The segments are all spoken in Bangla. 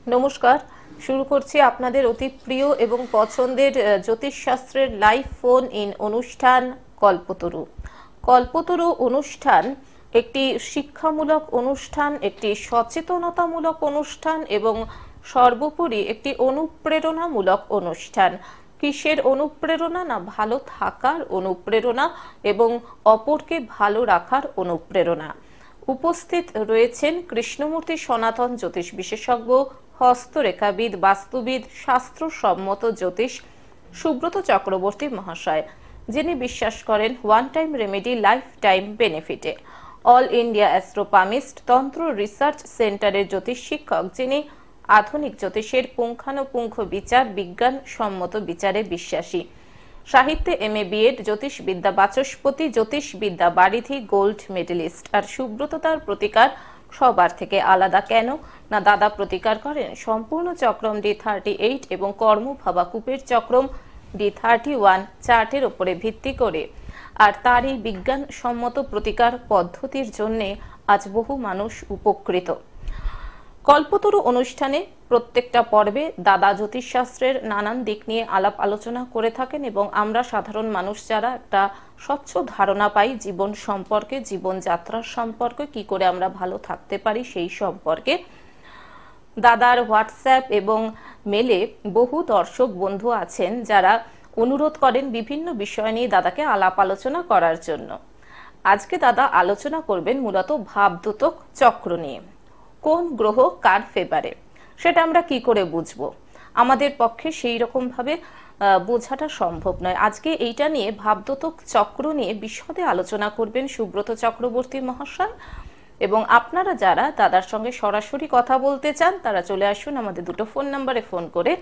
নমস্কার। শুরু করছি আপনাদের অতি প্রিয় এবং পছন্দের জ্যোতিষশাস্ত্রের লাইভ ফোন ইন অনুষ্ঠান কল্পতরু। কল্পতরু অনুষ্ঠান একটি শিক্ষামূলক অনুষ্ঠান, একটি সচেতনতামূলক অনুষ্ঠান এবং সর্বোপরি একটি অনুপ্রেরণামূলক অনুষ্ঠান। কিসের অনুপ্রেরণা? না ভালো থাকার অনুপ্রেরণা এবং অপরকে ভালো রাখার অনুপ্রেরণা। উপস্থিত রয়েছেন কৃষ্ণমূর্তি সনাতন জ্যোতিষ বিশেষজ্ঞ, হস্তরেখাবিদ, বাস্তুবিদ, শাস্ত্রসম্মত জ্যোতিষ সুব্রত চক্রবর্তী মহাশয়, যিনি বিশ্বাস করেন one time remedy life time বেনিফিটে। অল ইন্ডিয়া অ্যাস্ট্রোপামিস্ট তন্ত্র রিসার্চ সেন্টারের জ্যোতিষ শিক্ষক, যিনি আধুনিক জ্যোতিষের পুঙ্খানুপুঙ্খ বিচার, বিজ্ঞান সম্মত বিচারে বিশ্বাসী। সাহিত্যে এমএ বিএড, জ্যোতিষবিদ্যা বাচস্পতি, জ্যোতিষবিদ্যা বারিধি, গোল্ড মেডেলিস্ট। আর সুব্রত তার প্রতিকার সবার থেকে আলাদা কেন? না দাদা প্রতিকার করেন সম্পূর্ণ চক্রম D38 এবং কর্ম ভাবা কূপের চক্রম D31 চার্টের উপরে ভিত্তি করে। আর তার এই বিজ্ঞান সম্মত প্রতিকার পদ্ধতির জন্য আজ বহু মানুষ উপকৃত। কল্পতরু অনুষ্ঠানে প্রত্যেকটা পর্বে দাদা জ্যোতিষশাস্ত্রের নানান দিক নিয়ে আলাপ আলোচনা করে থাকেন এবং আমরা সাধারণ মানুষ যারা একটা স্বচ্ছ ধারণা পাই জীবন সম্পর্কে, জীবনযাত্রার সম্পর্কে, কি করে আমরা ভালো থাকতে পারি সেই সম্পর্কে। দাদার হোয়াটসঅ্যাপ এবং মেলে বহু দর্শক বন্ধু আছেন যারা অনুরোধ করেন বিভিন্ন বিষয় নিয়ে দাদাকে আলাপ আলোচনা করার জন্য। আজকে দাদা আলোচনা করবেন মূলত ভাবদ্যোতক চক্র নিয়ে। কোন গ্রহ কার ফেভারে সেটা আমরা কি করে বুঝবো? আমাদের পক্ষে সেই রকম ভাবে বোঝাটা সম্ভব নয়। আজকে এইটা নিয়ে ভাবদ্যোতক চক্র নিয়ে বিশদে আলোচনা করবেন সুব্রত চক্রবর্তী মহাশয়। এবং আপনারা যারা দাদার সঙ্গে সরাসরি কথা বলতে চান তারা চলে আসুন আমাদের দুটো ফোন নাম্বারে ফোন করে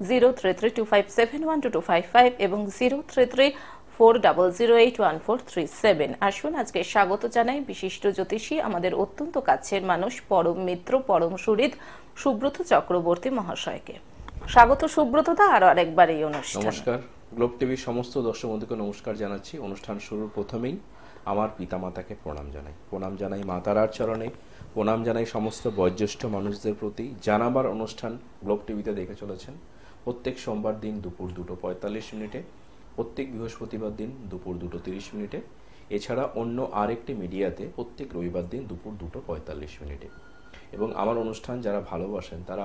0332571255 এবং 033400814337। আসুন আজকে স্বাগত জানাই বিশিষ্ট জ্যোতিষী, আমাদের অত্যন্ত কাছের মানুষ, পরম মিত্র, পরম সুহৃদ সুব্রত চক্রবর্তী মহাশয়কে। স্বাগত সুব্রত দা আরো আরেকবার এই অনুষ্ঠানে। নমস্কার। গ্লোব টিভির সমস্ত দর্শক বন্ধুকে নমস্কার জানাচ্ছি। অনুষ্ঠান শুরুর প্রথমেই আমার পিতামাতাকে প্রণাম জানাই মাতারার চরণে, প্রণাম জানাই সমস্ত বয়োজ্যেষ্ঠ মানুষদের প্রতি। জানাবার অনুষ্ঠান গ্লোব টিভিতে দেখে চলেছেন প্রত্যেক সোমবার দিন দুপুর 2:45, প্রত্যেক বৃহস্পতিবার দিন দুপুর 2:30, এছাড়া অন্য আরেকটি মিডিয়াতে প্রত্যেক রবিবার দিন দুপুর 2:45। এবং আমার অনুষ্ঠান যারা ভালোবাসেন তারা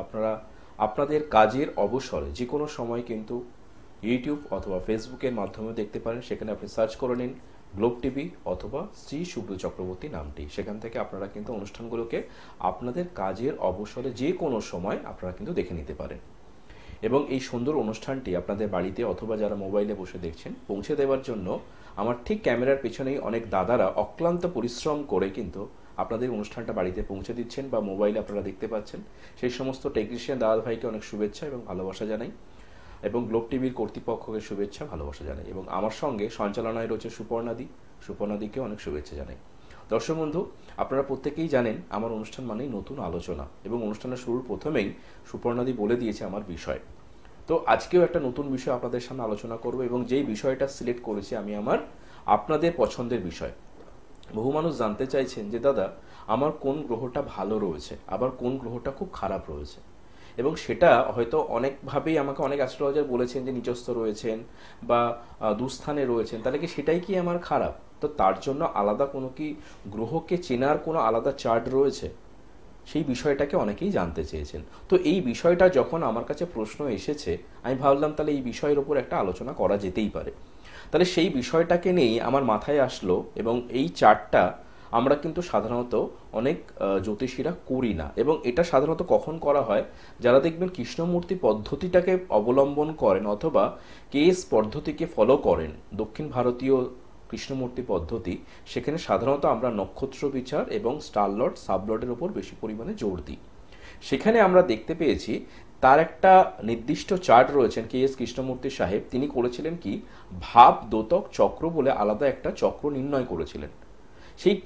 আপনাদের কাজের অবসরে যে কোনো সময় কিন্তু ইউটিউব অথবা ফেসবুকের মাধ্যমে দেখতে পারেন। সেখানে আপনি সার্চ করে নিন গ্লোব টিভি অথবা শ্রী সুব্রত চক্রবর্তী নামটি। সেখান থেকে আপনারা কিন্তু অনুষ্ঠানগুলোকে আপনাদের কাজের অবসরে যে কোনো সময় আপনারা কিন্তু দেখে নিতে পারেন। এবং এই সুন্দর অনুষ্ঠানটি আপনাদের বাড়িতে অথবা যারা মোবাইলে বসে দেখছেন পৌঁছে দেওয়ার জন্য আমার ঠিক ক্যামেরার পেছনেই অনেক দাদারা অক্লান্ত পরিশ্রম করে কিন্তু আপনাদের অনুষ্ঠানটা বাড়িতে পৌঁছে দিচ্ছেন বা মোবাইলে আপনারা দেখতে পাচ্ছেন। সেই সমস্ত টেকনিশিয়ান দাদা ভাইকে অনেক শুভেচ্ছা এবং ভালোবাসা জানাই, এবং গ্লোব টিভির কর্তৃপক্ষকে শুভেচ্ছা ভালোবাসা জানাই। এবং আমার সঙ্গে সঞ্চালনায় রয়েছে সুপর্ণাদিকে অনেক শুভেচ্ছা জানাই। দর্শক বন্ধু, আপনারা প্রত্যেকেই জানেন আমার অনুষ্ঠান মানেই নতুন আলোচনা, এবং অনুষ্ঠানের শুরুর প্রথমেই সুপর্ণাদি বলে দিয়েছে আমার বিষয়। তো আজকেও একটা নতুন বিষয় আপনাদের সামনে আলোচনা করব, এবং যেই বিষয়টা সিলেক্ট করেছি আমি আপনাদের পছন্দের বিষয়। বহু মানুষ জানতে চাইছেন যে দাদা আমার কোন গ্রহটা ভালো রয়েছে, আবার কোন গ্রহটা খুব খারাপ রয়েছে, এবং সেটা হয়তো অনেকভাবেই আমাকে অনেক অ্যাস্ট্রোলজার বলেছেন যে নিচস্থ রয়েছেন বা দুস্থানে রয়েছেন, তাহলে কি সেটাই কি আমার খারাপ? তো তার জন্য আলাদা কোনো কি গ্রহকে চেনার কোনো আলাদা চার্ট রয়েছে? সেই বিষয়টাকে অনেকেই জানতে চেয়েছেন। তো এই বিষয়টা যখন আমার কাছে প্রশ্ন এসেছে আমি ভাবলাম তাহলে এই বিষয়ের উপর একটা আলোচনা করা যেতেই পারে। তাহলে সেই বিষয়টাকে নিয়েই আমার মাথায় আসলো, এবং এই চার্টটা আমরা কিন্তু সাধারণত অনেক জ্যোতিষীরা করি না, এবং এটা সাধারণত কখন করা হয়, যারা দেখবেন কৃষ্ণমূর্তি পদ্ধতিটাকে অবলম্বন করেন অথবা কেএস পদ্ধতিকে ফলো করেন, দক্ষিণ ভারতীয় কৃষ্ণমূর্তি পদ্ধতি, সেখানে সাধারণত আমরা নক্ষত্র বিচার এবং স্টারলট সাবলটের উপর বেশি পরিমাণে জোর দিই। সেখানে আমরা দেখতে পেয়েছি তার একটা নির্দিষ্ট চার্ট রয়েছেন কেএস কৃষ্ণমূর্তি সাহেব, তিনি করেছিলেন কি ভাব দ্যোতক চক্র বলে আলাদা একটা চক্র নির্ণয় করেছিলেন। সেই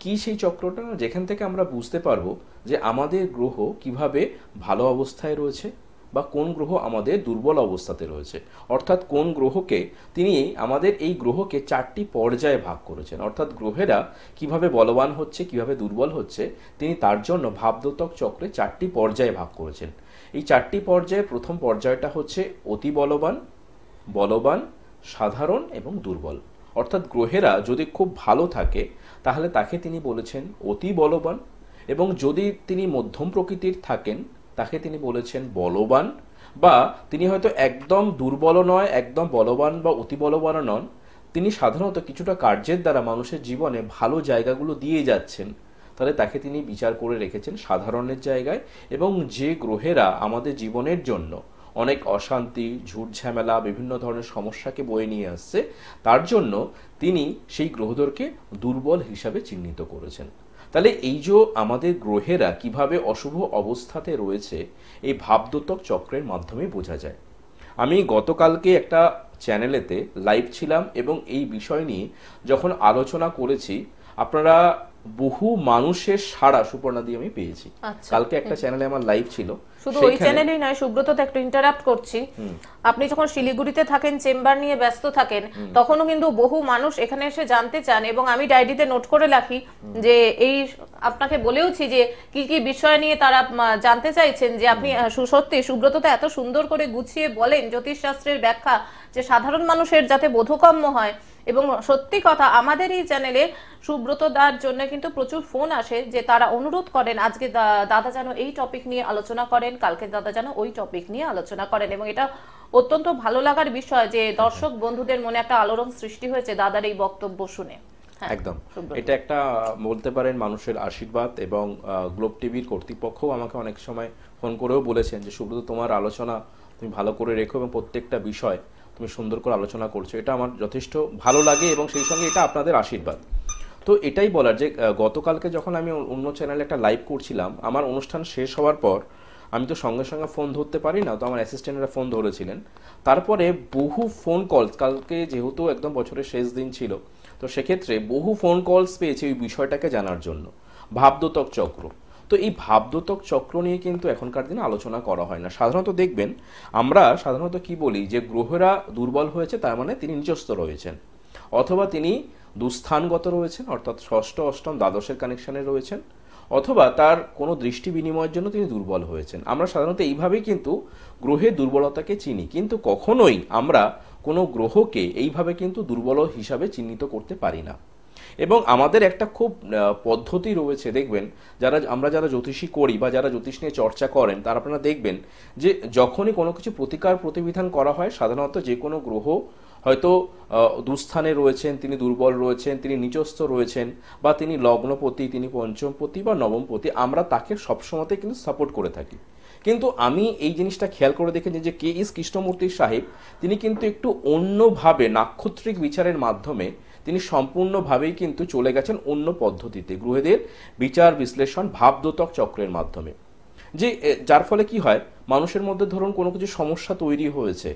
চক্রটা, যেখান থেকে আমরা বুঝতে পারবো যে আমাদের গ্রহ কিভাবে ভালো অবস্থায় রয়েছে বা কোন গ্রহ আমাদের দুর্বল অবস্থাতে রয়েছে, অর্থাৎ কোন গ্রহকে তিনি আমাদের এই গ্রহকে 4টি পর্যায়ে ভাগ করেছেন, অর্থাৎ গ্রহেরা কিভাবে বলবান হচ্ছে কিভাবে দুর্বল হচ্ছে তিনি তার জন্য ভাবদ্যোতক চক্রে 4টি পর্যায়ে ভাগ করেছেন। এই 4টি পর্যায়ে প্রথম পর্যায়টা হচ্ছে অতি বলবান, বলবান, সাধারণ এবং দুর্বল। অর্থাৎ গ্রহেরা যদি খুব ভালো থাকে তাহলে তাকে তিনি বলেছেন অতি বলবান, এবং যদি তিনি মধ্যম প্রকৃতির থাকেন তাকে তিনি বলেছেন বলবান, বা তিনি হয়তো একদম দুর্বল নয় একদম বলবান বা অতি বলবান নন, তিনি সাধারণত কিছুটা কার্যের দ্বারা মানুষের জীবনে ভালো জায়গাগুলো দিয়ে যাচ্ছেন, তাহলে তাকে তিনি বিচার করে রেখেছেন সাধারণের জায়গায়। এবং যে গ্রহেরা আমাদের জীবনের জন্য অনেক অশান্তি, ঝুট ঝামেলা, বিভিন্ন ধরনের সমস্যাকে বয়ে নিয়ে আসছে, তার জন্য তিনি সেই গ্রহদেরকে দুর্বল হিসাবে চিহ্নিত করেছেন। তাহলে এই যে আমাদের গ্রহেরা কিভাবে অশুভ অবস্থাতে রয়েছে এই ভাবদ্যোতক চক্রের মাধ্যমে বোঝা যায়। আমি গতকালকে একটা চ্যানেলেতে লাইভ ছিলাম এবং এই বিষয় নিয়ে যখন আলোচনা করেছি আপনারা বহু মানুষের সাড়া সুপর্ণা দিয়ে আমি পেয়েছি। কালকে একটা চ্যানেলে আমার লাইভ ছিল, শুধু ওই চ্যানেলেই নয়, সুব্রততে একটু ইন্টারাপ্ট করছি, আপনি যখন শিলিগুড়িতে থাকেন চেম্বার নিয়ে ব্যস্ত থাকেন তখনও কিন্তু বহু মানুষ এখানে এসে জানতে চান, এবং আমি ডায়েরিতে নোট করে রাখি যে এই আপনাকে বলেওছি যে কি কি বিষয় নিয়ে তারা জানতে চাইছেন, যে আপনি সত্যি সুব্রততে এত সুন্দর করে গুছিয়ে বলেন জ্যোতিষশাস্ত্রের ব্যাখ্যা, যে সাধারণ মানুষের যাতে বোধগম্য হয়। এবং সত্যি কথা, আমাদের এই চ্যানেলে সুব্রত দার জন্য কিন্তু প্রচুর ফোন আসে যে তারা অনুরোধ করেন আজকে দাদা যেন এই টপিক নিয়ে আলোচনা করেন, কালকে দাদা যেন ওই টপিক নিয়ে আলোচনা করেন। এবং এটা অত্যন্ত ভালো লাগার বিষয় যে দর্শক বন্ধুদের মনে একটা আলোড়ন সৃষ্টি হয়েছে দাদার এই বক্তব্য শুনে। একদম, এটা একটা বলতে পারেন মানুষের আশীর্বাদ। এবং গ্লোব টিভির কর্তৃপক্ষও আমাকে অনেক সময় ফোন করেও বলেছেন যে সুব্রত তোমার আলোচনা তুমি ভালো করে রেখো এবং প্রত্যেকটা বিষয় তুমি সুন্দর করে আলোচনা করছো, এটা আমার যথেষ্ট ভালো লাগে এবং সেই সঙ্গে এটা আপনাদের আশীর্বাদ। তো এটাই বলার যে গতকালকে যখন আমি অন্য চ্যানেলে একটা লাইভ করছিলাম, আমার অনুষ্ঠান শেষ হওয়ার পর আমি তো সঙ্গে সঙ্গে ফোন ধরতে পারি না, তো আমার অ্যাসিস্ট্যান্টরা ফোন ধরেছিলেন। তারপরে বহু ফোন কলস, কালকে যেহেতু একদম বছরের শেষ দিন ছিল, তো সেক্ষেত্রে বহু ফোন কলস পেয়েছি ওই বিষয়টাকে জানার জন্য, ভাবদ্যোতক চক্র। তো এই ভাবদ্যোতক চক্র নিয়ে কিন্তু এখনকার দিনে আলোচনা করা হয় না। সাধারণত দেখবেন আমরা সাধারণত কি বলি যে গ্রহেরা দুর্বল হয়েছে তার মানে তিনি নিচস্থ রয়েছেন, অথবা তিনি দুস্থানগত রয়েছেন অর্থাৎ ষষ্ঠ অষ্টম দ্বাদশের কানেকশনে রয়েছেন, অথবা তার কোনো দৃষ্টি বিনিময়ের জন্য তিনি দুর্বল হয়েছেন। আমরা সাধারণত এইভাবেই কিন্তু গ্রহের দুর্বলতাকে চিনি, কিন্তু কখনোই আমরা কোনো গ্রহকে এইভাবে কিন্তু দুর্বল হিসাবে চিহ্নিত করতে পারি না। এবং আমাদের একটা খুব পদ্ধতি রয়েছে, দেখবেন আমরা যারা জ্যোতিষী করি বা যারা জ্যোতিষ নিয়ে চর্চা করেন তারা আপনারা দেখবেন যে যখনই কোনো কিছু প্রতিকার প্রতিবিধান করা হয়, সাধারণত যে কোনো গ্রহ হয়তো দুস্থানে রয়েছেন, তিনি দুর্বল রয়েছেন, তিনি নিচস্থ রয়েছেন, বা তিনি লগ্নপতি, তিনি পঞ্চমপতি বা নবমপতি, আমরা তাকে সবসময়তে কিন্তু সাপোর্ট করে থাকি। কিন্তু আমি এই জিনিসটা খেয়াল করে দেখেছি যে কে এস কৃষ্ণমূর্তি সাহেব তিনি কিন্তু একটু অন্যভাবে নাক্ষত্রিক বিচারের মাধ্যমে তিনি সম্পূর্ণভাবেই কিন্তু চলে গেছেন অন্য পদ্ধতিতে, গ্রহদের বিচার বিশ্লেষণ ভাবদ্যোতক চক্রের মাধ্যমে, যে যার ফলে কি হয় মানুষের মধ্যে ধরুন কোনো কিছু সমস্যা তৈরি হয়েছে,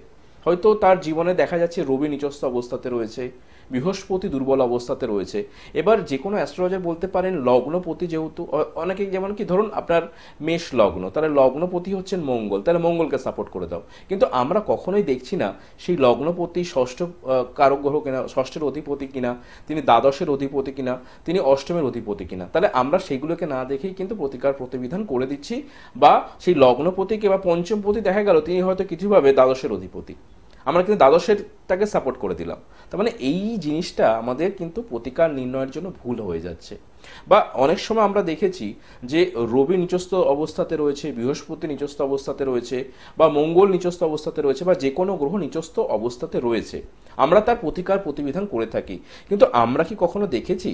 হয়তো তার জীবনে দেখা যাচ্ছে রবি নিচস্থ অবস্থাতে রয়েছে, বৃহস্পতি দুর্বল অবস্থাতে রয়েছে। এবার যে কোনো অ্যাস্ট্রোলজার বলতে পারেন লগ্নপতি, যেহেতু অনেকে যেমন কি ধরুন আপনার মেষ লগ্ন, তাহলে লগ্নপতি হচ্ছেন মঙ্গল, তাহলে মঙ্গলকে সাপোর্ট করে দাও। কিন্তু আমরা কখনোই দেখছি না সেই লগ্নপতি ষষ্ঠ কারক গ্রহ কিনা, ষষ্ঠের অধিপতি কিনা, তিনি দ্বাদশের অধিপতি কিনা, তিনি অষ্টমের অধিপতি কিনা। তাহলে আমরা সেগুলোকে না দেখেই কিন্তু প্রতিকার প্রতিবিধান করে দিচ্ছি, বা সেই লগ্নপতিকে বা পঞ্চমপতি দেখা গেল তিনি হয়তো কিছুভাবে দ্বাদশের অধিপতি, আমরা কিন্তু দ্বাদশের তাকে সাপোর্ট করে দিলাম। তার মানে এই জিনিসটা আমাদের কিন্তু প্রতিকার নির্ণয়ের জন্য ভুল হয়ে যাচ্ছে। বা অনেক সময় আমরা দেখেছি যে রবি নিচস্থ অবস্থাতে রয়েছে, বৃহস্পতি নিচস্থ অবস্থাতে রয়েছে, বা মঙ্গল নিচস্থ অবস্থাতে রয়েছে, বা যে কোনো গ্রহ নিচস্থ অবস্থাতে রয়েছে, আমরা তার প্রতিকার প্রতিবিধান করে থাকি। কিন্তু আমরা কি কখনো দেখেছি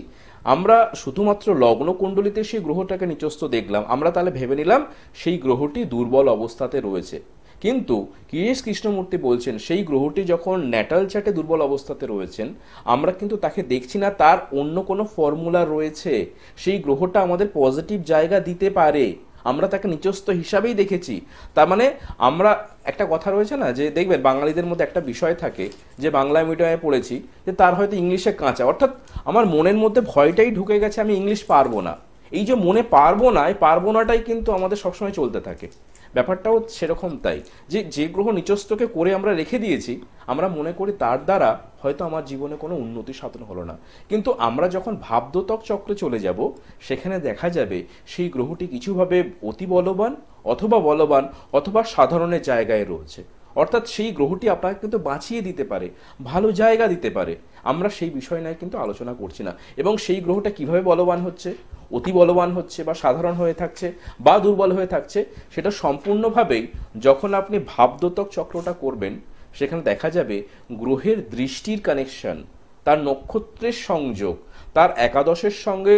আমরা শুধুমাত্র লগ্ন কুণ্ডলিতে সেই গ্রহটাকে নিচস্থ দেখলাম, আমরা তাহলে ভেবে নিলাম সেই গ্রহটি দুর্বল অবস্থাতে রয়েছে। কিন্তু কিরেশ কৃষ্ণমূর্তি বলছেন সেই গ্রহটি যখন ন্যাটাল চার্টে দুর্বল অবস্থাতে রয়েছেন, আমরা কিন্তু তাকে দেখছি না তার অন্য কোনো ফর্মুলা রয়েছে, সেই গ্রহটা আমাদের পজিটিভ জায়গা দিতে পারে, আমরা তাকে নিচস্থ হিসাবেই দেখেছি। তার মানে আমরা একটা কথা রয়েছে না যে দেখবেন বাঙালিদের মধ্যে একটা বিষয় থাকে যে বাংলা মিডিয়ামে পড়েছি যে তার হয়তো ইংলিশে কাঁচা, অর্থাৎ আমার মনের মধ্যে ভয়টাই ঢুকে গেছে আমি ইংলিশ পারবো না। এই যে মনে পারবো না, এই পারবো নাটাই কিন্তু আমাদের সবসময় চলতে থাকে। ব্যাপারটাও সেরকম তাই, যে যে গ্রহ নিচস্থকে করে আমরা রেখে দিয়েছি, আমরা মনে করি তার দ্বারা হয়তো আমার জীবনে কোনো উন্নতি সাধন হলো না, কিন্তু আমরা যখন ভাবদ্যোতক চক্রে চলে যাব সেখানে দেখা যাবে সেই গ্রহটি কিছুভাবে অতি বলবান অথবা সাধারণের জায়গায় রয়েছে। অর্থাৎ সেই গ্রহটি আপনাকে কিন্তু বাঁচিয়ে দিতে পারে, ভালো জায়গা দিতে পারে। আমরা সেই বিষয় নিয়ে কিন্তু আলোচনা করছি না। এবং সেই গ্রহটা কিভাবে বলবান হচ্ছে, অতি বলবান হচ্ছে বা সাধারণ হয়ে থাকছে বা দুর্বল হয়ে থাকছে, সেটা সম্পূর্ণভাবেই যখন আপনি ভাবদ্যোতক চক্রটা করবেন সেখানে দেখা যাবে গ্রহের দৃষ্টির কানেকশন, তার নক্ষত্রের সংযোগ, তার একাদশের সঙ্গে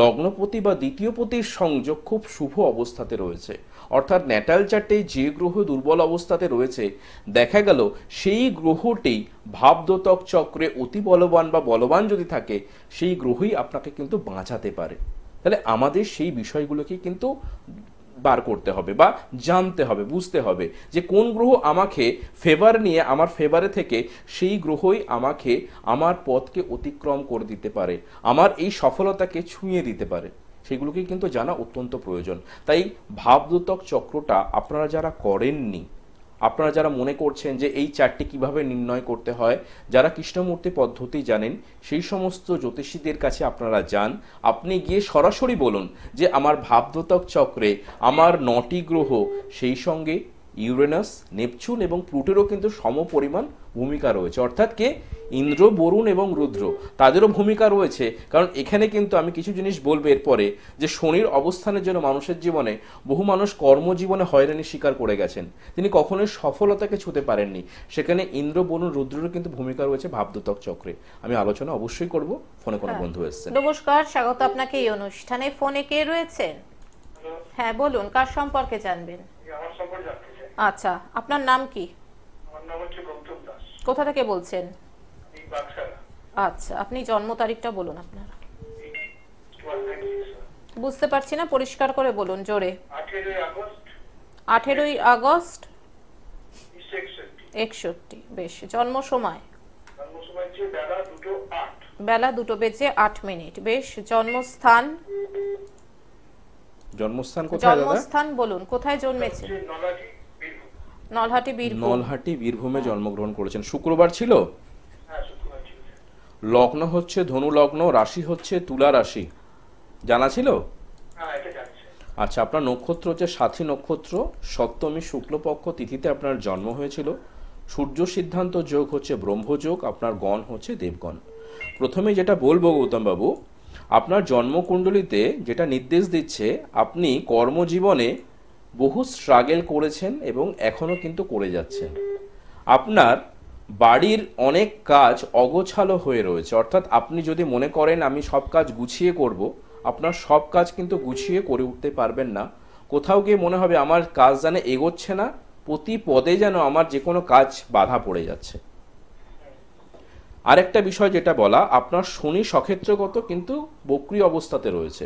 লগ্নপতি বা দ্বিতীয়পতির সংযোগ খুব শুভ অবস্থাতে রয়েছে। অর্থাৎ ন্যাটাল চার্টে যে গ্রহ দুর্বল অবস্থাতে রয়েছে, দেখা গেল সেই গ্রহটি ভাবদ্যোতক চক্রে অতি বলবান বা বলবান যদি থাকে, সেই গ্রহই আপনাকে কিন্তু বাঁচাতে পারে। তাহলে আমাদের সেই বিষয়গুলোকে কিন্তু বার করতে হবে বা জানতে হবে, বুঝতে হবে যে কোন গ্রহ আমাকে ফেভার নিয়ে আমার ফেভারে থেকে সেই গ্রহই আমাকে আমার পথকে অতিক্রম করে দিতে পারে, আমার এই সফলতাকে ছুঁয়ে দিতে পারে, সেগুলোকে কিন্তু জানা অত্যন্ত প্রয়োজন। তাই ভাবদ্যোতক চক্রটা আপনারা যারা করেননি, আপনারা যারা মনে করছেন যে এই চারটি কিভাবে নির্ণয় করতে হয়, যারা কৃষ্ণমূর্তি পদ্ধতি জানেন সেই সমস্ত জ্যোতিষীদের কাছে আপনারা যান। আপনি গিয়ে সরাসরি বলুন যে আমার ভাবদ্যোতক চক্রে আমার 9টি গ্রহ, সেই সঙ্গে ইউরেনাস, নেপচুন এবং প্লুটোরও কিন্তু সমপরিমাণ ভূমিকা রয়েছে। অর্থাৎ কে, ইন্দ্র, বরুণ এবং রুদ্র, তাদেরও ভূমিকা রয়েছে। কারণ এখানে কিন্তু আমি কিছু জিনিস বলবো এরপরে, যে শনির অবস্থানের জন্য মানুষের জীবনে বহু মানুষ কর্মজীবনে হয়রানি শিকার করে গেছেন, তিনি কখনোই সফলতাকে ছুঁতে পারেননি। সেখানে ইন্দ্র, বরুণ, রুদ্রেরও কিন্তু ভূমিকা রয়েছে ভাবদ্যোতক চক্রে। আমি আলোচনা অবশ্যই করব। ফোনে কোনো বন্ধু এসেছেন। নমস্কার, স্বাগত আপনাকে এই অনুষ্ঠানে। ফোনে কে রয়েছেন? হ্যাঁ বলুন, কার সম্পর্কে জানবেন? আচ্ছা, আপনার নাম কি? আমার নাম হচ্ছে গৌতম দাস। কোথা থেকে বলছেন? বাক্সারা। আচ্ছা, আপনি জন্ম তারিখটা বলুন আপনার। 1296 বুঝতে পারছি না, পরিষ্কার করে বলুন, জোরে। 18 আগস্ট 18 আগস্ট 1961। 61। বেশ। জন্ম সময়? জন্ম সময় হচ্ছে বেলা 2:08। বেলা 2:08। বেশ। জন্মস্থান? জন্মস্থান কোথায় দাদা? জন্মস্থান বলুন, কোথায় জন্মেছেন? নলহাটি, বীরভূম। নলহাটি, বীরভূম। নলহাটি, বীরভূমে জন্মগ্রহণ করেছেন। শুক্রবার ছিল? হ্যাঁ, শুক্রবার ছিল। লগ্ন হচ্ছে ধনু লগ্ন, রাশি হচ্ছে তুলা রাশি, জানা ছিল? হ্যাঁ, এটা জানছি। আচ্ছা, আপনার নক্ষত্র হচ্ছে সাথী নক্ষত্র, সপ্তমী শুক্লপক্ষ তিথিতে আপনার জন্ম হয়েছিল। সূর্য সিদ্ধান্ত যোগ হচ্ছে ব্রহ্মযোগ, আপনার গণ হচ্ছে দেবগণ। প্রথমে যেটা বলবো গৌতম বাবু, আপনার জন্মকুণ্ডলিতে যেটা নির্দেশ দিচ্ছে, আপনি কর্মজীবনে বহু স্ট্রাগল করেছেন এবং এখনো কিন্তু করে যাচ্ছেন। আপনার বাড়ির অনেক কাজ অগোছালো হয়ে রয়েছে। অর্থাৎ আপনি যদি মনে করেন আমি সব কাজ গুছিয়ে করব, আপনার সব কাজ কিন্তু গুছিয়ে করে উঠতে পারবেন না। কোথাও গিয়ে মনে হবে আমার কাজ যেন এগোচ্ছে না, প্রতি পদে যেন আমার যে কোনো কাজ বাধা পড়ে যাচ্ছে। আরেকটা বিষয় যেটা বলা, আপনার শনি সক্ষেত্রগত কিন্তু বক্রী অবস্থাতে রয়েছে।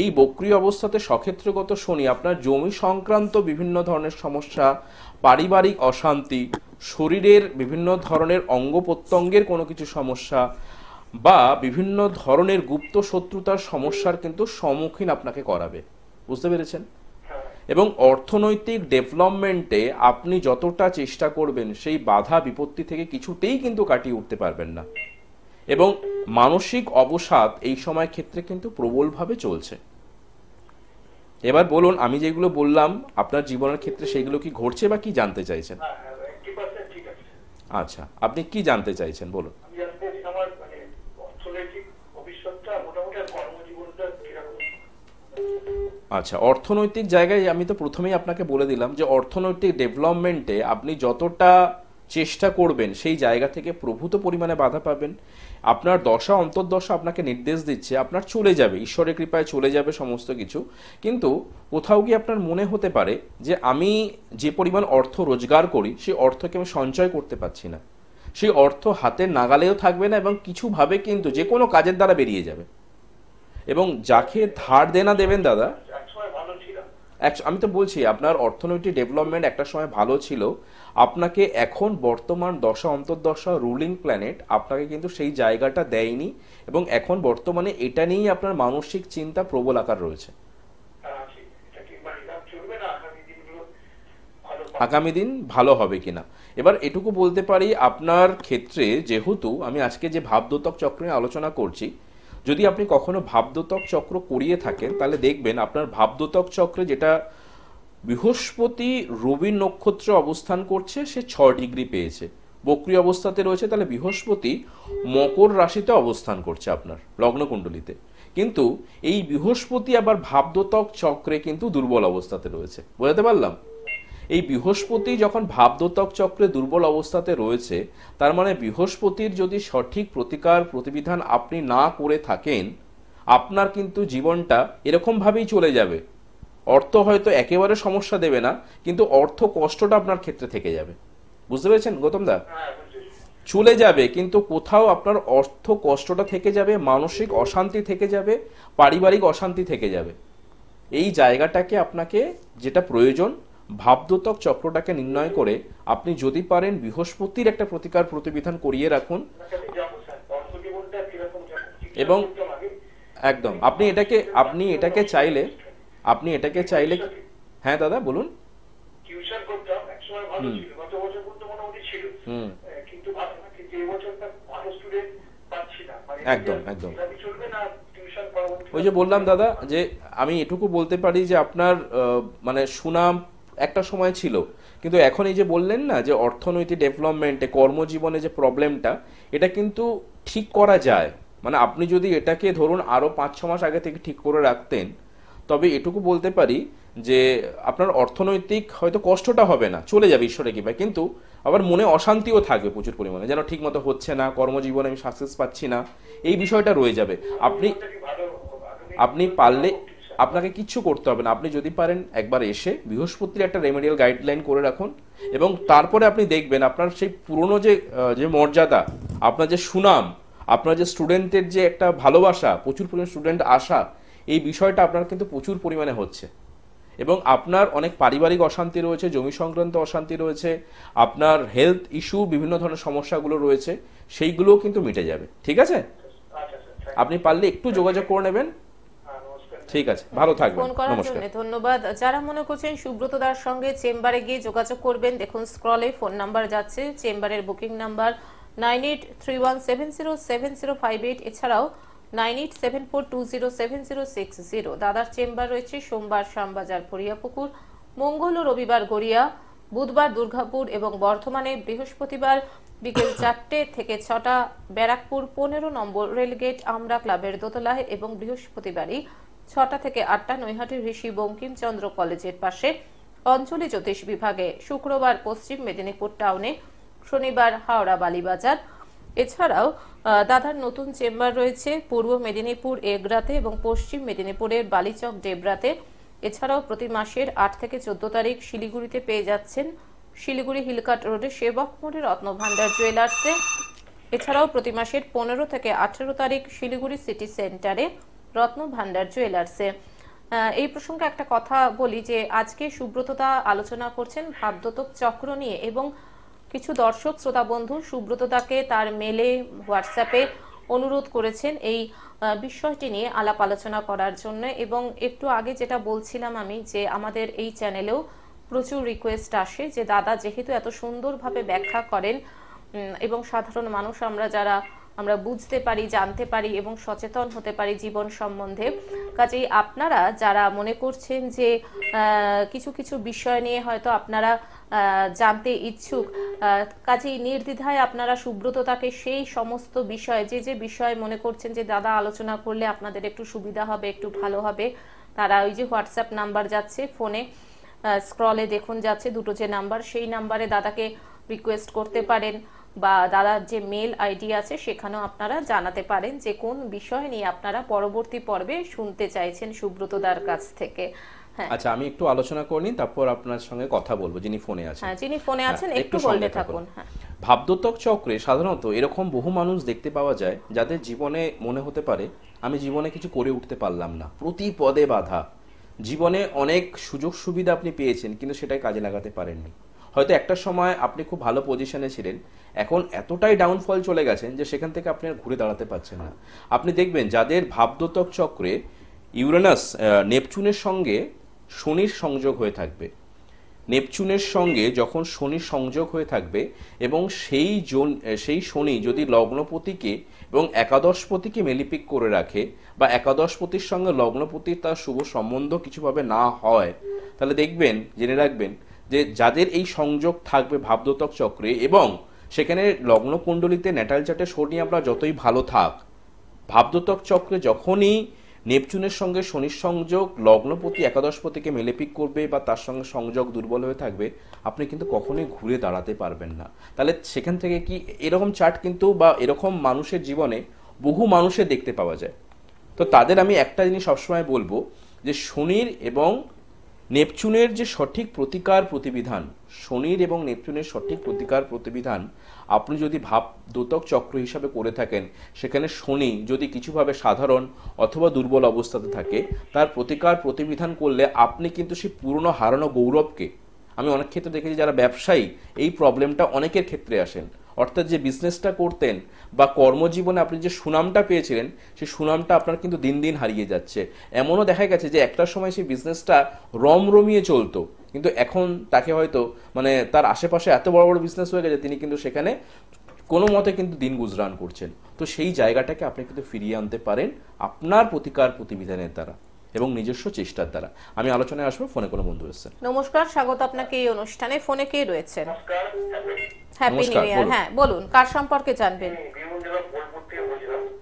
এই বক্রী অবস্থাতে সক্ষেত্রগত শনি আপনার জমি সংক্রান্ত বিভিন্ন ধরনের সমস্যা, পারিবারিক অশান্তি, শরীরের বিভিন্ন ধরনের অঙ্গ প্রত্যঙ্গের কোনো কিছু সমস্যা বা বিভিন্ন ধরনের গুপ্ত শত্রুতার সমস্যার কিন্তু সম্মুখীন আপনাকে করাবে। বুঝতে পেরেছেন? এবং অর্থনৈতিক ডেভেলপমেন্টে আপনি যতটা চেষ্টা করবেন সেই বাধা বিপত্তি থেকে কিছুতেই কিন্তু কাটিয়ে উঠতে পারবেন না। এবং মানসিক অবসাদ এই সময় ক্ষেত্রে কিন্তু প্রবলভাবে চলছে। এবার বলুন, আমি যেগুলো বললাম আপনার জীবনের ক্ষেত্রে সেগুলো কি ঘটছে বা কি জানতে চাইছেন? হ্যাঁ, 80% ঠিক আছে। আচ্ছা, আপনি কি জানতে চাইছেন বলুন। আমি জানতে চাইছি আমার অর্থনৈতিক ভবিষ্যৎটা, মোটামুটি কর্মজীবনটা কিরকম। আচ্ছা, অর্থনৈতিক জায়গায় আমি তো প্রথমেই আপনাকে বলে দিলাম যে অর্থনৈতিক ডেভেলপমেন্টে আপনি যতটা চেষ্টা করবেন সেই জায়গা থেকে প্রভূত পরিমাণে বাধা পাবেন। আপনার দশা অন্তর্দশা আপনাকে নির্দেশ দিচ্ছে আপনার চলে যাবে, ঈশ্বরের কৃপায় চলে যাবে সমস্ত কিছু। কিন্তু কোথাও গিয়ে আপনার মনে হতে পারে যে আমি যে পরিমাণ অর্থ রোজগার করি সেই অর্থকে আমি সঞ্চয় করতে পারছি না, সেই অর্থ হাতের নাগালেও থাকবে না এবং কিছুভাবে কিন্তু যে কোনো কাজের দ্বারা বেরিয়ে যাবে। এবং যাকে ধার দেনা দেবেন দাদা, একসময় ভালো ছিল। আমি তো বলছি আপনার অর্থনৈতিক ডেভেলপমেন্ট একটা সময় ভালো ছিল, আপনাকে এখন বর্তমান দশা অন্তর্দশা রুলিং প্ল্যানেট আপনাকে কিন্তু সেই জায়গাটা দেয়নি এবং এখন বর্তমানে এটা নিয়েই আপনার মানসিক চিন্তা প্রবল আকার রয়েছে। এটা কি মানে চলবে না আগামী দিনগুলো? আগামী দিন ভালো হবে কিনা। এবার এটুকু বলতে পারি আপনার ক্ষেত্রে, যেহেতু আমি আজকে যে ভাবদ্যোতক চক্র নিয়ে আলোচনা করছি, যদি আপনি কখনো ভাবদ্যোতক চক্র করিয়ে থাকেন তাহলে দেখবেন আপনার ভাবদ্যোতক চক্রে যেটা বৃহস্পতি রবি নক্ষত্রে অবস্থান করছে সে 6 ডিগ্রি পেয়েছে, বক্রী অবস্থাতে রয়েছে, তাহলে বৃহস্পতি মকর রাশিতে অবস্থান করছে আপনার লগ্নকুণ্ডলিতে। কিন্তু এই বৃহস্পতি আবার ভাবদ্যোতক চক্রে কিন্তু দুর্বল অবস্থাতে রয়েছে, বুঝতে পারলাম? এই বৃহস্পতি যখন ভাবদ্যোতক চক্রে দুর্বল অবস্থাতে রয়েছে, তার মানে বৃহস্পতির যদি সঠিক প্রতিকার প্রতিবিধান আপনি না করে থাকেন, আপনার কিন্তু জীবনটা এরকম ভাবেই চলে যাবে। অর্থ হয়তো একেবারে সমস্যা দেবে না, কিন্তু অর্থ কষ্টটা আপনার ক্ষেত্রে থেকে যাবে। বুঝতে পেরেছেন গৌতম দা? চলে যাবে, কিন্তু কোথাও আপনার অর্থ কষ্টটা থেকে যাবে, মানসিক অশান্তি থেকে যাবে, পারিবারিক অশান্তি থেকে যাবে। এই জায়গাটাকে আপনাকে যেটা প্রয়োজন, ভাবদ্যোতক চক্রটাকে নির্ণয় করে আপনি যদি পারেন বৃহস্পতির একটা প্রতিকার প্রতিবিধান করিয়ে রাখুন। এবং একদম আপনি এটাকে চাইলে হ্যাঁ দাদা বলুন। টিউশন করতাম, একসময় ভালো ছিল, গত বছর পর্যন্ত মোটামুটি ছিল, কিন্তু যে বছরটা ভালো স্টুডেন্ট পাচ্ছি না। একদম একদম চলবে না টিউশন পরবর্তী। ওই যে বললাম দাদা, যে আমি এটুকু বলতে পারি যে আপনার মানে সুনাম একটা সময় ছিল, কিন্তু এখন এই যে বললেন না যে অর্থনৈতিক ডেভেলপমেন্টে কর্মজীবনে যে প্রবলেমটা, এটা কিন্তু ঠিক করা যায়। মানে আপনি যদি এটাকে ধরুন আরো 5-6 মাস আগে থেকে ঠিক করে রাখতেন, তবে এটুকু বলতে পারি যে আপনার অর্থনৈতিক হয়তো কষ্টটা হবে না, চলে যাবে ঈশ্বরের কৃপায়, কিন্তু আবার মনে অশান্তিও থাকবে প্রচুর পরিমাণে, যেন ঠিক মতো হচ্ছে না, কর্মজীবনে আমি সাকসেস পাচ্ছি না, এই বিষয়টা রয়ে যাবে। আপনি পারলে, আপনাকে কিচ্ছু করতে হবে না, আপনি যদি পারেন একবার এসে বৃহস্পতির একটা রেমেডিয়াল গাইডলাইন করে রাখুন, এবং তারপরে আপনি দেখবেন আপনার সেই পুরনো যে মর্যাদা, আপনার যে সুনাম, আপনার যে স্টুডেন্টের যে একটা ভালোবাসা, প্রচুর পরিমাণে স্টুডেন্ট আসা, এই বিষয়টা আপনার কিন্তু প্রচুর পরিমাণে হচ্ছে। এবং আপনার অনেক পারিবারিক অশান্তি রয়েছে, জমি সংক্রান্ত অশান্তি রয়েছে, আপনার হেলথ ইস্যু, বিভিন্ন ধরনের সমস্যাগুলো রয়েছে, সেইগুলোও কিন্তু মিটে যাবে। ঠিক আছে, আপনি পারলে একটু যোগাযোগ করে নেবেন। ঠিক আছে, ভালো থাকবেন, ফোন করার জন্য ধন্যবাদ। যারা মনে করছেন সুব্রত দার সঙ্গে চেম্বারে গিয়ে যোগাযোগ করবেন, দেখুন স্ক্রলে ফোন নাম্বার যাচ্ছে, চেম্বারের বুকিং নাম্বার 9831707058, এছাড়াও 9874207060। দাদার চেম্বার রয়েছে সোমবার শ্যামবাজার পরিয়াপুকুর, মঙ্গল ও রবিবার গড়িয়া, বুধবার দুর্গাপুর এবং বর্ধমানে, বৃহস্পতিবার বিকেল 4টে থেকে 6টা ব্যারাকপুর 15 নম্বর রেলগেট আমরা ক্লাবের দোতলায়, এবং বৃহস্পতিবারই 6টা থেকে 8টা নৈহাটি ঋষি বঙ্কিমচন্দ্র কলেজের পাশে অঞ্চলি জ্যোতিষ বিভাগে, শুক্রবার পশ্চিম মেদিনীপুর টাউনে, শনিবার হাওড়া বালিবাজার। এছাড়াও দাদার নতুন চেম্বার রয়েছে পূর্ব মেদিনীপুর এগরাতে এবং পশ্চিম মেদিনীপুরের বালিচক ডেবরাতে। এছাড়াও প্রতি মাসের 8 থেকে 14 তারিখ শিলিগুড়িতে পেয়ে যাচ্ছেন শিলিগুড়ি হিলকাট রোডে সেবক মোড়ে রত্নভান্ডার জুয়েলার্সে। এছাড়াও প্রতি মাসের 15 থেকে 18 তারিখ শিলিগুড়ি সিটি সেন্টারে রত্নভান্ডার জুয়েলার্সে। এই প্রসঙ্গে একটা কথা বলি যে আজকে সুব্রতদা আলোচনা করছেন ভাবদ্যোতক চক্র নিয়ে, এবং কিছু দর্শক শ্রোতা বন্ধু সুব্রতদাকে তার মেলে, হোয়াটসঅ্যাপে অনুরোধ করেছেন এই বিষয়টি নিয়ে আলাপ আলোচনা করার জন্য। এবং একটু আগে যেটা বলছিলাম আমি, যে আমাদের এই চ্যানেলেও প্রচুর রিকোয়েস্ট আসে যে দাদা যেহেতু এত সুন্দরভাবে ব্যাখ্যা করেন, এবং সাধারণ মানুষ আমরা বুঝতে পারি, জানতে পারি এবং সচেতন হতে পারি জীবন সম্বন্ধে, কাজেই আপনারা যারা মনে করছেন যে কিছু কিছু বিষয় নিয়ে হয়তো আপনারা জানতে ইচ্ছুক, কাজেই নির্দ্বিধায় আপনারা সুব্রততাকে সেই সমস্ত বিষয়, যে বিষয় মনে করছেন যে দাদা আলোচনা করলে আপনাদের একটু সুবিধা হবে, একটু ভালো হবে, তারা ওই যে হোয়াটসঅ্যাপ নাম্বার যাচ্ছে ফোনে স্ক্রলে দেখুন যাচ্ছে দুটো যে নাম্বার, সেই নাম্বারে দাদাকে রিকোয়েস্ট করতে পারেন, বা দাদার যে মেল আইডি আছে সেখানেও আপনারা জানাতে পারেন যে কোন বিষয় নিয়ে আপনারা পরবর্তী পর্বে শুনতে চাইছেন সুব্রতদার কাছ থেকে। আচ্ছা, আমি একটু আলোচনা করে নিই, তারপর আপনার সঙ্গে কথা বলবো। যিনি ফোনে আছেন, যিনি ফোনে আছেন একটু বলতে থাকুন। ভাবদ্যোতক চক্রে সাধারণত এরকম বহু মানুষ দেখতে পাওয়া যায় যাদের জীবনে মনে হতে পারে আমি জীবনে কিছু করে উঠতে পারলাম না, প্রতি পদে বাধা, জীবনে অনেক সুযোগ সুবিধা আপনি পেয়েছেন কিন্তু সেটাই কাজে লাগাতে পারেননি। হয়তো একটা সময় আপনি খুব ভালো পজিশনে ছিলেন, এখন এতটাই ডাউনফল চলে গেছেন যে সেখান থেকে আপনি আর ঘুরে দাঁড়াতে পারছেন না। আপনি দেখবেন যাদের ভাবদ্যোতক চক্রে ইউরেনাস নেপচুনের সঙ্গে শনির সংযোগ হয়ে থাকবে, নেপচুনের সঙ্গে যখন শনির সংযোগ হয়ে থাকবে এবং সেই শনি যদি লগ্নপতিকে এবং একাদশপতিকে মেলিপিক করে রাখে বা একাদশপতির সঙ্গে লগ্নপতির তার শুভ সম্বন্ধ কিছুভাবে না হয়, তাহলে দেখবেন, জেনে রাখবেন যে যাদের এই সংযোগ থাকবে ভাবদ্যোতক চক্রে এবং সেখানে লগ্নকুণ্ডলিতে ন্যাটাল চার্টে শনি আমরা যতই ভালো থাক, ভাবদ্যোতক চক্রে যখনই নেপচুনের সঙ্গে শনির সংযোগ লগ্নপতি একাদশপতিকে মেলেপিক করবে বা তার সঙ্গে সংযোগ দুর্বল হয়ে থাকবে, আপনি কিন্তু কখনোই ঘুরে দাঁড়াতে পারবেন না। তাহলে সেখান থেকে কি এরকম চার্ট কিন্তু বা এরকম মানুষের জীবনে বহু মানুষের দেখতে পাওয়া যায়। তো তাদের আমি একটা জিনিস সবসময় বলবো যে শনির এবং নেপচুনের যে সঠিক প্রতিকার প্রতিবিধান, শনির এবং নেপচুনের সঠিক প্রতিকার প্রতিবিধান আপনি যদি ভাবদ্যোতক চক্র হিসাবে করে থাকেন, সেখানে শনি যদি কিছুভাবে সাধারণ অথবা দুর্বল অবস্থাতে থাকে, তার প্রতিকার প্রতিবিধান করলে আপনি কিন্তু সেই পুরনো হারানো গৌরবকে, আমি অনেক ক্ষেত্রে দেখেছি যারা ব্যবসায়ী এই প্রবলেমটা অনেকের ক্ষেত্রে আসেন, অর্থাৎ যে বিজনেসটা করতেন বা কর্মজীবনে আপনি যে সুনামটা পেয়েছিলেন সেই সুনামটা আপনার কিন্তু দিন দিন হারিয়ে যাচ্ছে। এমনও দেখা গেছে যে একটা সময় সেই বিজনেসটা রমরমিয়ে চলতো, কিন্তু এখন তাকে হয়তো মানে তার আশেপাশে এত বড় বড় বিজনেস হয়ে গেছে তিনি কিন্তু সেখানে কোনো মতে কিন্তু দিন গুজরান করছেন। তো সেই জায়গাটাকে আপনি কিন্তু ফিরিয়ে আনতে পারেন আপনার প্রতিকার প্রতিবিধানের দ্বারা এবং নিজস্ব চেষ্টার দ্বারা। আমি আলোচনায় আসবো। ফোনে কোনো বন্ধু এসেছেন। নমস্কার, স্বাগত আপনাকে এই অনুষ্ঠানে। ফোনে কে রয়েছেন? নমস্কার। Happy new year. হ্যাঁ বলুন, কার সম্পর্কে জানবেন?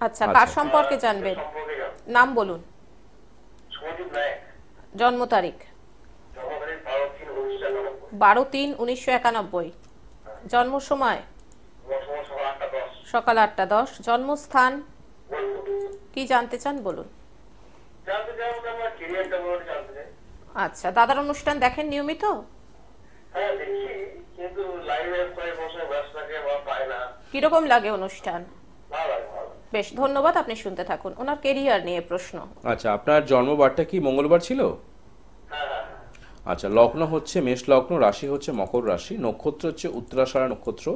আচ্ছা, কার সম্পর্কে জানবেন? নাম বলুন। জন্ম তারিখ? 12/3/1991। জন্ম সময়? সকাল 8:10। জন্মস্থান? কি জানতে চান বলুন। আচ্ছা, দাদার অনুষ্ঠান দেখেন নিয়মিত? কিরকম লাগে অনুষ্ঠান? বেশ, ধন্যবাদ, আপনি শুনতে থাকুন। ওনার কেরিয়ার নিয়ে প্রশ্ন। আচ্ছা, আপনার জন্মবারটা কি মঙ্গলবার ছিল? আচ্ছা, লগ্ন হচ্ছে মেষ লগ্ন, রাশি হচ্ছে মকর রাশি, নক্ষত্র হচ্ছে উত্তরাষাঢ়া নক্ষত্র,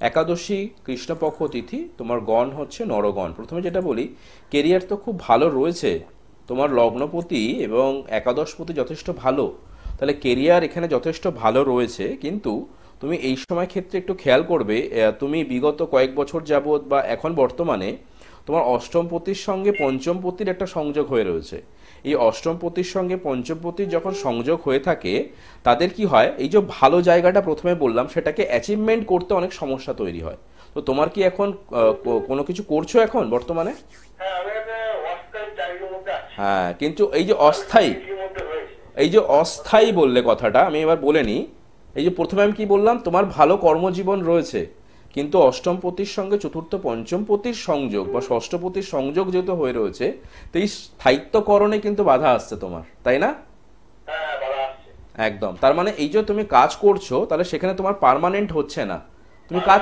একাদশী কৃষ্ণপক্ষ তিথি, তোমার গণ হচ্ছে নরগণ। প্রথমে যেটা বলি, কেরিয়ার তো খুব ভালো রয়েছে, তোমার লগ্নপতি এবং একাদশপতি যথেষ্ট ভালো, তাহলে কেরিয়ার এখানে যথেষ্ট ভালো রয়েছে। কিন্তু তুমি এই সময় ক্ষেত্রে একটু খেয়াল করবে, তুমি বিগত কয়েক বছর যাবৎ বা এখন বর্তমানে তোমার অষ্টমপতির সঙ্গে পঞ্চমপতির একটা সংযোগ হয়ে রয়েছে। এই অষ্টমপতির সঙ্গে পঞ্চমপতির যখন সংযোগ হয়ে থাকে, তাদের কি হয়, এই যে ভালো জায়গাটা প্রথমে বললাম সেটাকে অ্যাচিভমেন্ট করতে অনেক সমস্যা তৈরি হয়। তো তোমার কি এখন কোনো কিছু করছো এখন বর্তমানে? হ্যাঁ, কিন্তু এই যে অস্থায়ী বললে কথাটা, আমি এবার বলে নিই। এই যে প্রথমে আমি কি বললাম, তোমার ভালো কর্মজীবন রয়েছে, কিন্তু অষ্টমপতির সঙ্গে চতুর্থ পঞ্চমপতির সংযোগ বা ষষ্ঠপতির সংযোগ যেহেতু হয়ে রয়েছে, তো এই স্থায়িত্বকরণে কিন্তু বাধা আসছে তোমার, তাই না? একদম। তার মানে এই যে তুমি কাজ করছো, তাহলে সেখানে তোমার পার্মানেন্ট হচ্ছে না। তুমি কাজ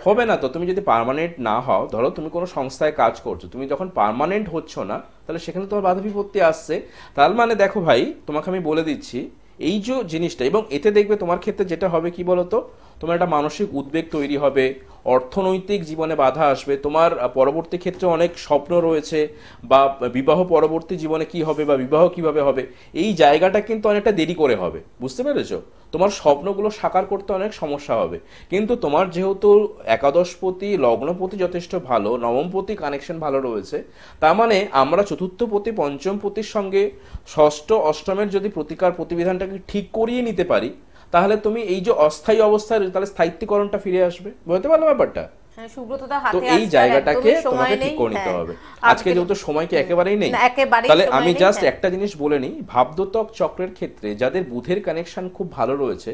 হবে না। তো তুমি যদি পার্মানেন্ট না হও, ধরো তুমি কোনো সংস্থায় কাজ করছো, তুমি যখন পার্মানেন্ট হচ্ছ না, তাহলে সেখানে তোমার বাধা বিপত্তি আসছে। তার মানে দেখো ভাই, তোমাকে আমি বলে দিচ্ছি এই যে জিনিসটা, এবং এতে দেখবে তোমার ক্ষেত্রে যেটা হবে কি বলতো, তোমার একটা মানসিক উদ্বেগ তৈরি হবে, অর্থনৈতিক জীবনে বাধা আসবে, তোমার পরবর্তী ক্ষেত্রে অনেক স্বপ্ন রয়েছে বা বিবাহ পরবর্তী জীবনে কি হবে বা বিবাহ কিভাবে হবে, এই জায়গাটা কিন্তু অনেকটা দেরি করে হবে, বুঝতে পেরেছো? তোমার স্বপ্নগুলো সাকার করতে অনেক সমস্যা হবে। কিন্তু তোমার যেহেতু একাদশপতি লগ্নপতি যথেষ্ট ভালো, নবমপতি কানেকশন ভালো রয়েছে, তার মানে আমরা চতুর্থপতি পঞ্চমপতির সঙ্গে ষষ্ঠ অষ্টমের যদি প্রতিকার প্রতিবিধানটাকে ঠিক করিয়ে নিতে পারি, তাহলে তুমি এই যে অস্থায়ী অবস্থায় তাহলে স্থায়িত্বকরণটা ফিরে আসবে। বুঝতে পারলো ব্যাপারটা? তো এই জায়গাটাকে তোমাকে ঠিক করে নিতে হবে। আজকে যেহেতু সময়কে একেবারেই নেই, তাহলে আমি জাস্ট একটা জিনিস বলে নিই, ভাবদ্যোতক চক্রের ক্ষেত্রে যাদের বুধের কানেকশন খুব ভালো রয়েছে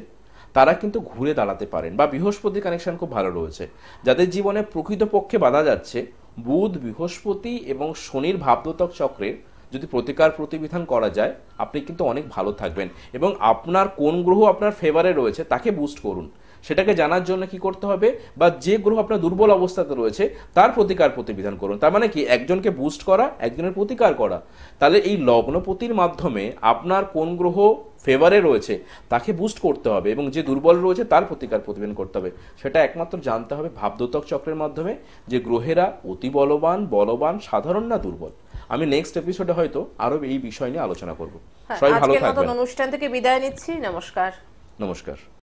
তারা কিন্তু ঘুরে দাঁড়াতে পারেন, বা বৃহস্পতির কানেকশন খুব ভালো রয়েছে, যাদের জীবনে প্রকৃতপক্ষে বাধা যাচ্ছে, বুধ বৃহস্পতি এবং শনির ভাবদ্যোতক চক্রের যদি প্রতিকার প্রতিবিধান করা যায়, আপনি কিন্তু অনেক ভালো থাকবেন। এবং আপনার কোন গ্রহ আপনার ফেভারে রয়েছে তাকে বুস্ট করুন। সেটাকে জানার জন্য কি করতে হবে, বা যে গ্রহ আপনার দুর্বল অবস্থাতে রয়েছে তার প্রতিকার প্রতিবিধান করুন। তার মানে কি, একজনকে বুস্ট করা, একজনের প্রতিকার করা। তাহলে এই লগ্নপতির মাধ্যমে আপনার কোন গ্রহ ফেভারে রয়েছে তাকে বুস্ট করতে হবে, এবং যে দুর্বল রয়েছে তার প্রতিকার প্রতিবিধান করতে হবে। সেটা একমাত্র জানতে হবে ভাবদ্যোতক চক্রের মাধ্যমে, যে গ্রহেরা অতি বলবান, সাধারণ না দুর্বল। আমি নেক্সট এপিসোডে হয়তো আরো এই বিষয় নিয়ে আলোচনা করব। হ্যাঁ, সবাই ভালো আজকের মতন থাকবেন। অনুষ্ঠান থেকে বিদায় নিচ্ছি। নমস্কার। নমস্কার।